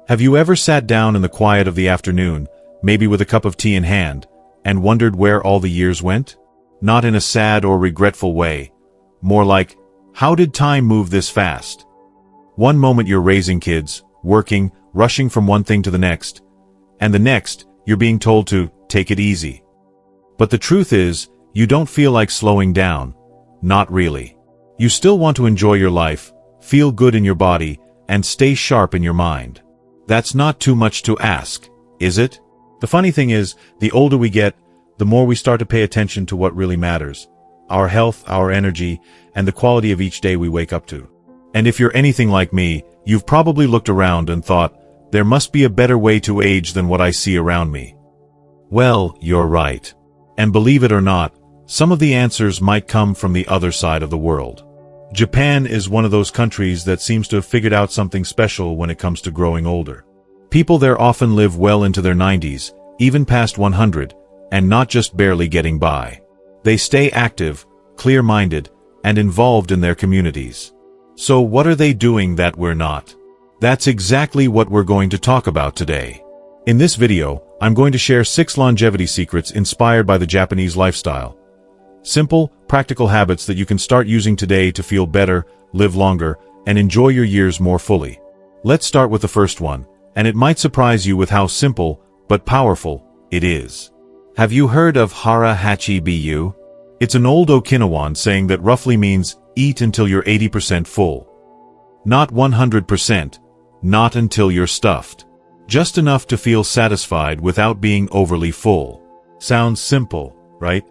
Have you ever sat down in the quiet of the afternoon, maybe with a cup of tea in hand, and wondered where all the years went? Not in a sad or regretful way. More like, how did time move this fast? One moment you're raising kids, working, rushing from one thing to the next, and the next, you're being told to take it easy. But the truth is, you don't feel like slowing down. Not really. You still want to enjoy your life, feel good in your body, and stay sharp in your mind. That's not too much to ask, is it? The funny thing is, the older we get, the more we start to pay attention to what really matters. Our health, our energy, and the quality of each day we wake up to. And if you're anything like me, you've probably looked around and thought, there must be a better way to age than what I see around me. Well, you're right. And believe it or not, some of the answers might come from the other side of the world. Japan is one of those countries that seems to have figured out something special when it comes to growing older. People there often live well into their 90s, even past 100, and not just barely getting by. They stay active, clear-minded, and involved in their communities. So what are they doing that we're not? That's exactly what we're going to talk about today. In this video, I'm going to share 6 longevity secrets inspired by the Japanese lifestyle. Simple, practical habits that you can start using today to feel better, live longer, and enjoy your years more fully. Let's start with the first one, and it might surprise you with how simple, but powerful, it is. Have you heard of Hara Hachi Bu? It's an old Okinawan saying that roughly means eat until you're 80% full. Not 100%, not until you're stuffed. Just enough to feel satisfied without being overly full. Sounds simple, right?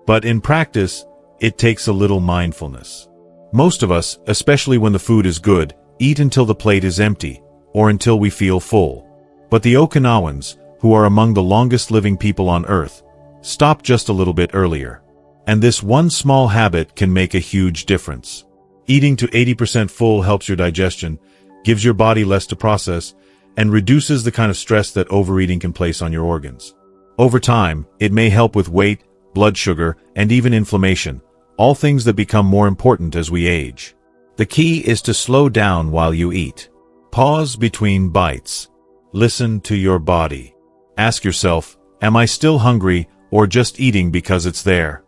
But in practice, it takes a little mindfulness. Most of us, especially when the food is good, eat until the plate is empty, or until we feel full. But the Okinawans, who are among the longest living people on Earth, stop just a little bit earlier. And this one small habit can make a huge difference. Eating to 80% full helps your digestion, gives your body less to process, and reduces the kind of stress that overeating can place on your organs. Over time, it may help with weight, blood sugar, and even inflammation, all things that become more important as we age. The key is to slow down while you eat. Pause between bites. Listen to your body. Ask yourself, am I still hungry or just eating because it's there?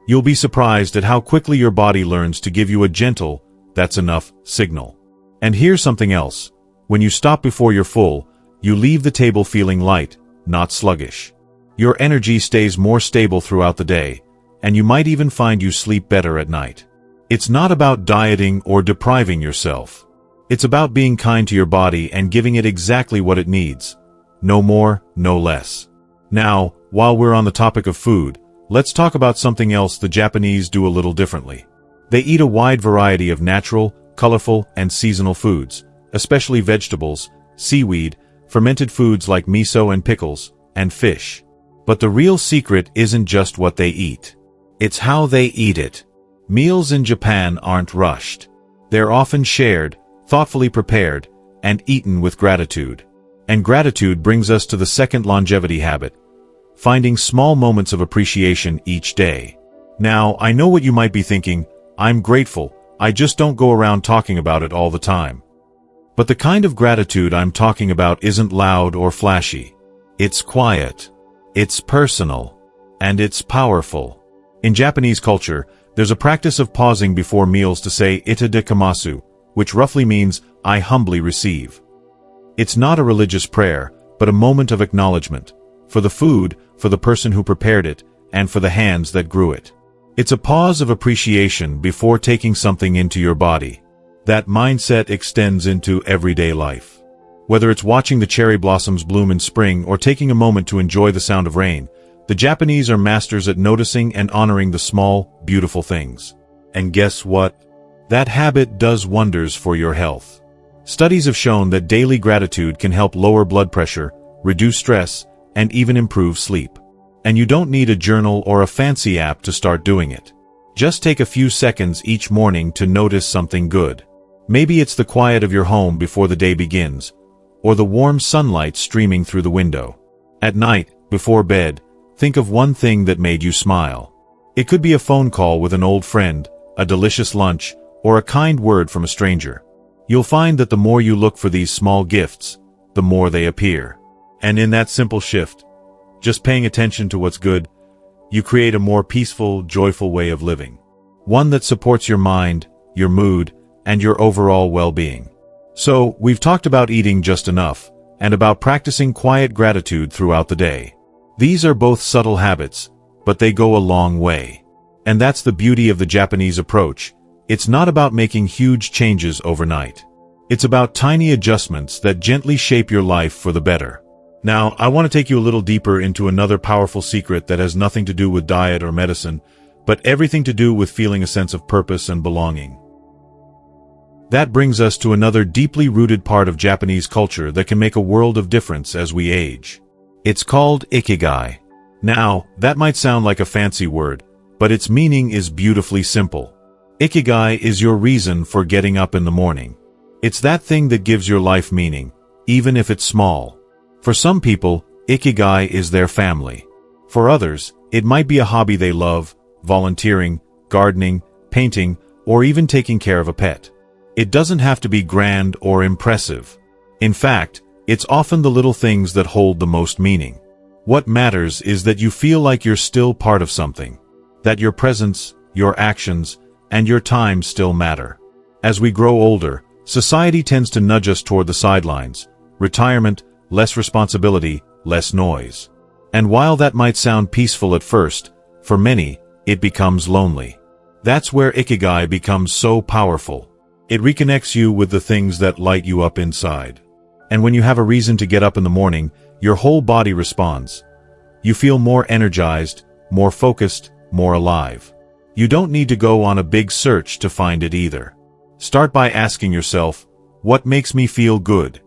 You'll be surprised at how quickly your body learns to give you a gentle, that's enough, signal. And here's something else. When you stop before you're full, you leave the table feeling light, not sluggish. Your energy stays more stable throughout the day, and you might even find you sleep better at night. It's not about dieting or depriving yourself. It's about being kind to your body and giving it exactly what it needs. No more, no less. Now, while we're on the topic of food, let's talk about something else the Japanese do a little differently. They eat a wide variety of natural, colorful, and seasonal foods, especially vegetables, seaweed, fermented foods like miso and pickles, and fish. But the real secret isn't just what they eat. It's how they eat it. Meals in Japan aren't rushed. They're often shared, thoughtfully prepared, and eaten with gratitude. And gratitude brings us to the second longevity habit, finding small moments of appreciation each day. Now, I know what you might be thinking, I'm grateful, I just don't go around talking about it all the time. But the kind of gratitude I'm talking about isn't loud or flashy. It's quiet. It's personal. And it's powerful. In Japanese culture, there's a practice of pausing before meals to say ita dekamasu, which roughly means, I humbly receive. It's not a religious prayer, but a moment of acknowledgement. For the food, for the person who prepared it, and for the hands that grew it. It's a pause of appreciation before taking something into your body. That mindset extends into everyday life. Whether it's watching the cherry blossoms bloom in spring or taking a moment to enjoy the sound of rain, the Japanese are masters at noticing and honoring the small, beautiful things. And guess what? That habit does wonders for your health. Studies have shown that daily gratitude can help lower blood pressure, reduce stress, and even improve sleep. And you don't need a journal or a fancy app to start doing it. Just take a few seconds each morning to notice something good. Maybe it's the quiet of your home before the day begins, or the warm sunlight streaming through the window. At night, before bed, think of one thing that made you smile. It could be a phone call with an old friend, a delicious lunch, or a kind word from a stranger. You'll find that the more you look for these small gifts, the more they appear. And in that simple shift, just paying attention to what's good, you create a more peaceful, joyful way of living. One that supports your mind, your mood, and your overall well-being. So, we've talked about eating just enough, and about practicing quiet gratitude throughout the day. These are both subtle habits, but they go a long way. And that's the beauty of the Japanese approach. It's not about making huge changes overnight. It's about tiny adjustments that gently shape your life for the better. Now, I want to take you a little deeper into another powerful secret that has nothing to do with diet or medicine, but everything to do with feeling a sense of purpose and belonging. That brings us to another deeply rooted part of Japanese culture that can make a world of difference as we age. It's called ikigai. Now, that might sound like a fancy word, but its meaning is beautifully simple. Ikigai is your reason for getting up in the morning. It's that thing that gives your life meaning, even if it's small. For some people, ikigai is their family. For others, it might be a hobby they love, volunteering, gardening, painting, or even taking care of a pet. It doesn't have to be grand or impressive. In fact, it's often the little things that hold the most meaning. What matters is that you feel like you're still part of something. That your presence, your actions, and your time still matter. As we grow older, society tends to nudge us toward the sidelines. Retirement, less responsibility, less noise. And while that might sound peaceful at first, for many, it becomes lonely. That's where ikigai becomes so powerful. It reconnects you with the things that light you up inside. And when you have a reason to get up in the morning, your whole body responds. You feel more energized, more focused, more alive. You don't need to go on a big search to find it either. Start by asking yourself, what makes me feel good?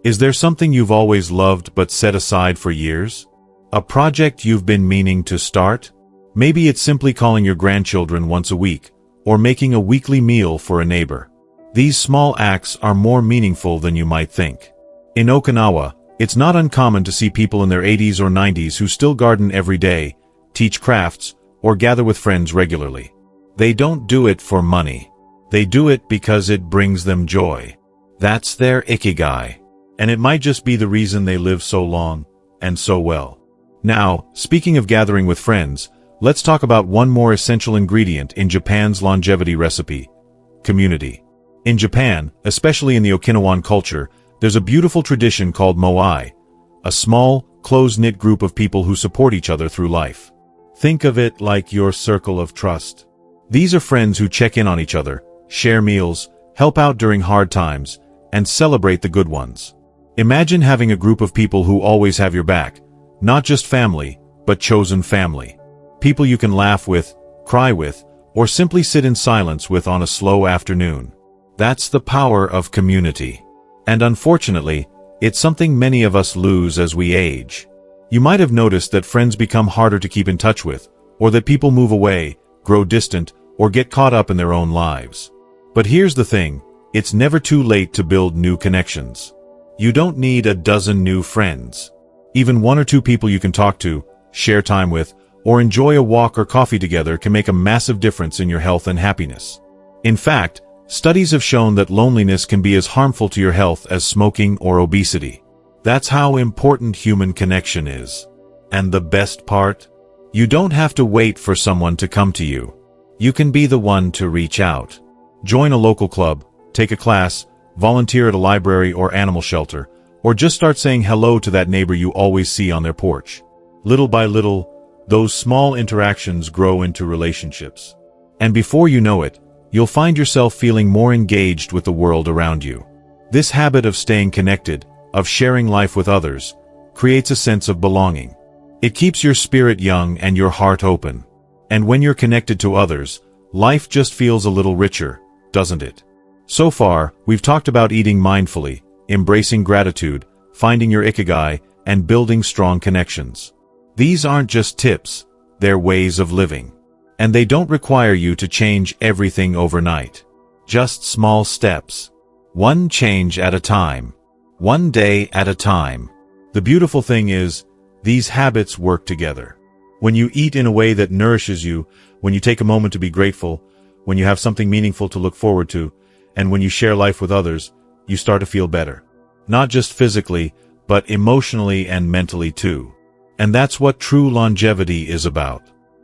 Is there something you've always loved but set aside for years? A project you've been meaning to start? Maybe it's simply calling your grandchildren once a week, or making a weekly meal for a neighbor. These small acts are more meaningful than you might think. In Okinawa, it's not uncommon to see people in their 80s or 90s who still garden every day, teach crafts, or gather with friends regularly. They don't do it for money. They do it because it brings them joy. That's their ikigai. And it might just be the reason they live so long, and so well. Now, speaking of gathering with friends, let's talk about one more essential ingredient in Japan's longevity recipe: community. In Japan, especially in the Okinawan culture, there's a beautiful tradition called moai, a small, close-knit group of people who support each other through life. Think of it like your circle of trust. These are friends who check in on each other, share meals, help out during hard times, and celebrate the good ones. Imagine having a group of people who always have your back, not just family, but chosen family. People you can laugh with, cry with, or simply sit in silence with on a slow afternoon. That's the power of community. And unfortunately, it's something many of us lose as we age. You might have noticed that friends become harder to keep in touch with, or that people move away, grow distant, or get caught up in their own lives. But here's the thing, it's never too late to build new connections. You don't need a dozen new friends. Even one or two people you can talk to, share time with, or enjoy a walk or coffee together can make a massive difference in your health and happiness. In fact, studies have shown that loneliness can be as harmful to your health as smoking or obesity. That's how important human connection is. And the best part? You don't have to wait for someone to come to you. You can be the one to reach out. Join a local club, take a class, volunteer at a library or animal shelter, or just start saying hello to that neighbor you always see on their porch. Little by little, those small interactions grow into relationships. And before you know it, you'll find yourself feeling more engaged with the world around you. This habit of staying connected, of sharing life with others, creates a sense of belonging. It keeps your spirit young and your heart open. And when you're connected to others, life just feels a little richer, doesn't it? So far, we've talked about eating mindfully, embracing gratitude, finding your ikigai, and building strong connections. These aren't just tips, they're ways of living. And they don't require you to change everything overnight. Just small steps. One change at a time. One day at a time. The beautiful thing is, these habits work together. When you eat in a way that nourishes you, when you take a moment to be grateful, when you have something meaningful to look forward to, and when you share life with others, you start to feel better. Not just physically, but emotionally and mentally too. And that's what true longevity is about.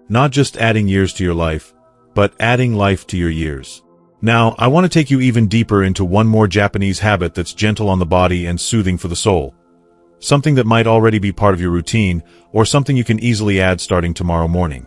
Not just adding years to your life, but adding life to your years. Now, I want to take you even deeper into one more Japanese habit that's gentle on the body and soothing for the soul. Something that might already be part of your routine, or something you can easily add starting tomorrow morning.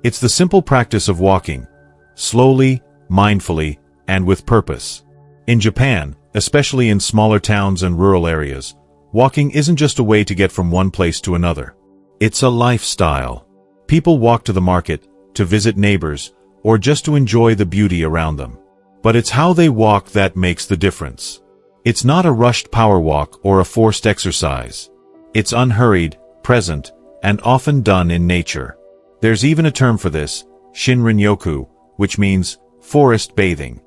It's the simple practice of walking, slowly, mindfully, and with purpose. In Japan, especially in smaller towns and rural areas, walking isn't just a way to get from one place to another. It's a lifestyle. People walk to the market, to visit neighbors, or just to enjoy the beauty around them. But it's how they walk that makes the difference. It's not a rushed power walk or a forced exercise. It's unhurried, present, and often done in nature. There's even a term for this, Shinrin-yoku, which means forest bathing.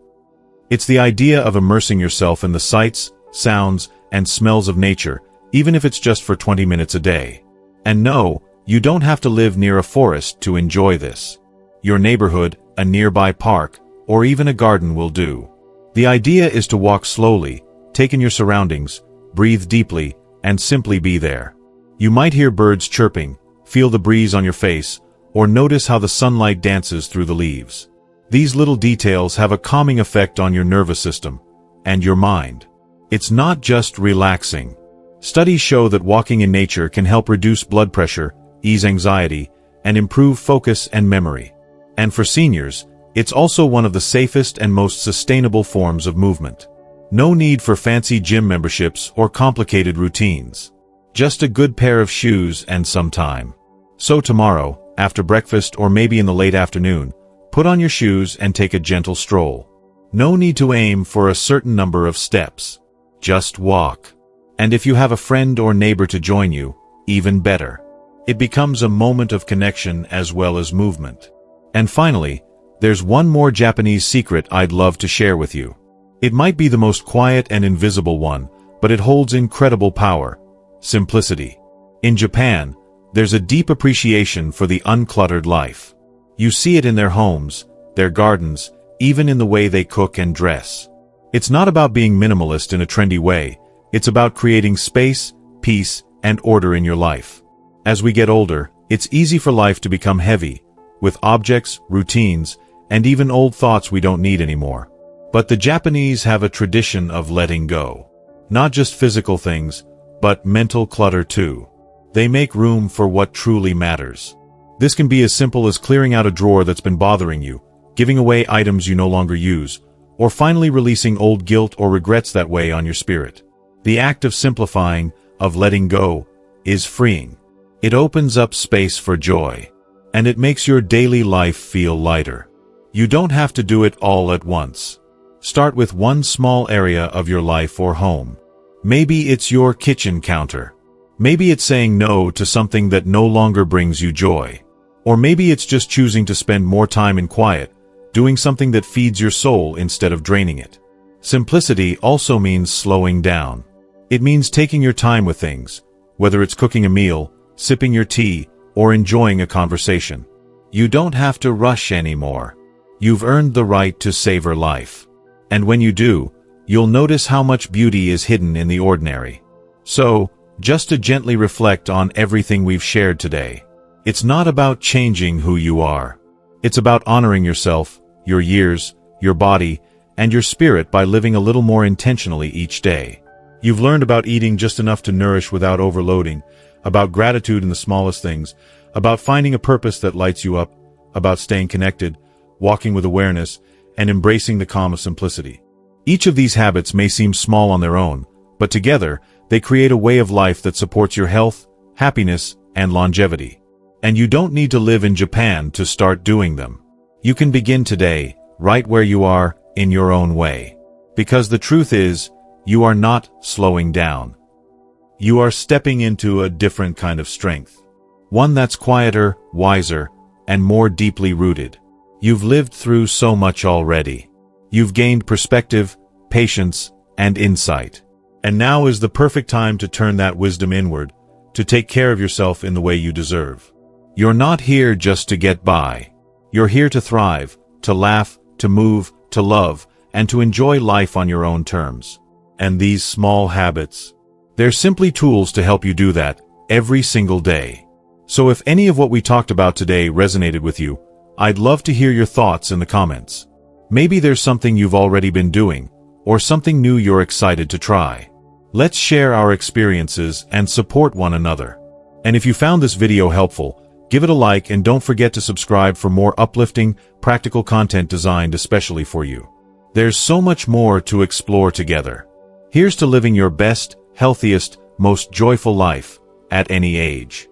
It's the idea of immersing yourself in the sights, sounds, and smells of nature, even if it's just for 20 minutes a day. And no, you don't have to live near a forest to enjoy this. Your neighborhood, a nearby park, or even a garden will do. The idea is to walk slowly, take in your surroundings, breathe deeply, and simply be there. You might hear birds chirping, feel the breeze on your face, or notice how the sunlight dances through the leaves. These little details have a calming effect on your nervous system and your mind. It's not just relaxing. Studies show that walking in nature can help reduce blood pressure, ease anxiety, and improve focus and memory. And for seniors, it's also one of the safest and most sustainable forms of movement. No need for fancy gym memberships or complicated routines. Just a good pair of shoes and some time. So tomorrow, after breakfast or maybe in the late afternoon, put on your shoes and take a gentle stroll. No need to aim for a certain number of steps. Just walk. And if you have a friend or neighbor to join you, even better. It becomes a moment of connection as well as movement. And finally, there's one more Japanese secret I'd love to share with you. It might be the most quiet and invisible one, but it holds incredible power. Simplicity. In Japan, there's a deep appreciation for the uncluttered life. You see it in their homes, their gardens, even in the way they cook and dress. It's not about being minimalist in a trendy way. It's about creating space, peace, and order in your life. As we get older, it's easy for life to become heavy, with objects, routines, and even old thoughts we don't need anymore. But the Japanese have a tradition of letting go. Not just physical things, but mental clutter too. They make room for what truly matters. This can be as simple as clearing out a drawer that's been bothering you, giving away items you no longer use, or finally releasing old guilt or regrets that weigh on your spirit. The act of simplifying, of letting go, is freeing. It opens up space for joy. And it makes your daily life feel lighter. You don't have to do it all at once. Start with one small area of your life or home. Maybe it's your kitchen counter. Maybe it's saying no to something that no longer brings you joy. Or maybe it's just choosing to spend more time in quiet, doing something that feeds your soul instead of draining it. Simplicity also means slowing down. It means taking your time with things, whether it's cooking a meal, sipping your tea, or enjoying a conversation. You don't have to rush anymore. You've earned the right to savor life. And when you do, you'll notice how much beauty is hidden in the ordinary. So, just to gently reflect on everything we've shared today. It's not about changing who you are. It's about honoring yourself, your years, your body, and your spirit by living a little more intentionally each day. You've learned about eating just enough to nourish without overloading, about gratitude in the smallest things, about finding a purpose that lights you up, about staying connected, walking with awareness, and embracing the calm of simplicity. Each of these habits may seem small on their own, but together, they create a way of life that supports your health, happiness, and longevity. And you don't need to live in Japan to start doing them. You can begin today, right where you are, in your own way. Because the truth is, you are not slowing down. You are stepping into a different kind of strength. One that's quieter, wiser, and more deeply rooted. You've lived through so much already. You've gained perspective, patience, and insight. And now is the perfect time to turn that wisdom inward, to take care of yourself in the way you deserve. You're not here just to get by. You're here to thrive, to laugh, to move, to love, and to enjoy life on your own terms. and these small habits. They're simply tools to help you do that every single day. So if any of what we talked about today resonated with you, I'd love to hear your thoughts in the comments. Maybe there's something you've already been doing, or something new you're excited to try. Let's share our experiences and support one another. And if you found this video helpful, give it a like and don't forget to subscribe for more uplifting, practical content designed especially for you. There's so much more to explore together. Here's to living your best, healthiest, most joyful life at any age.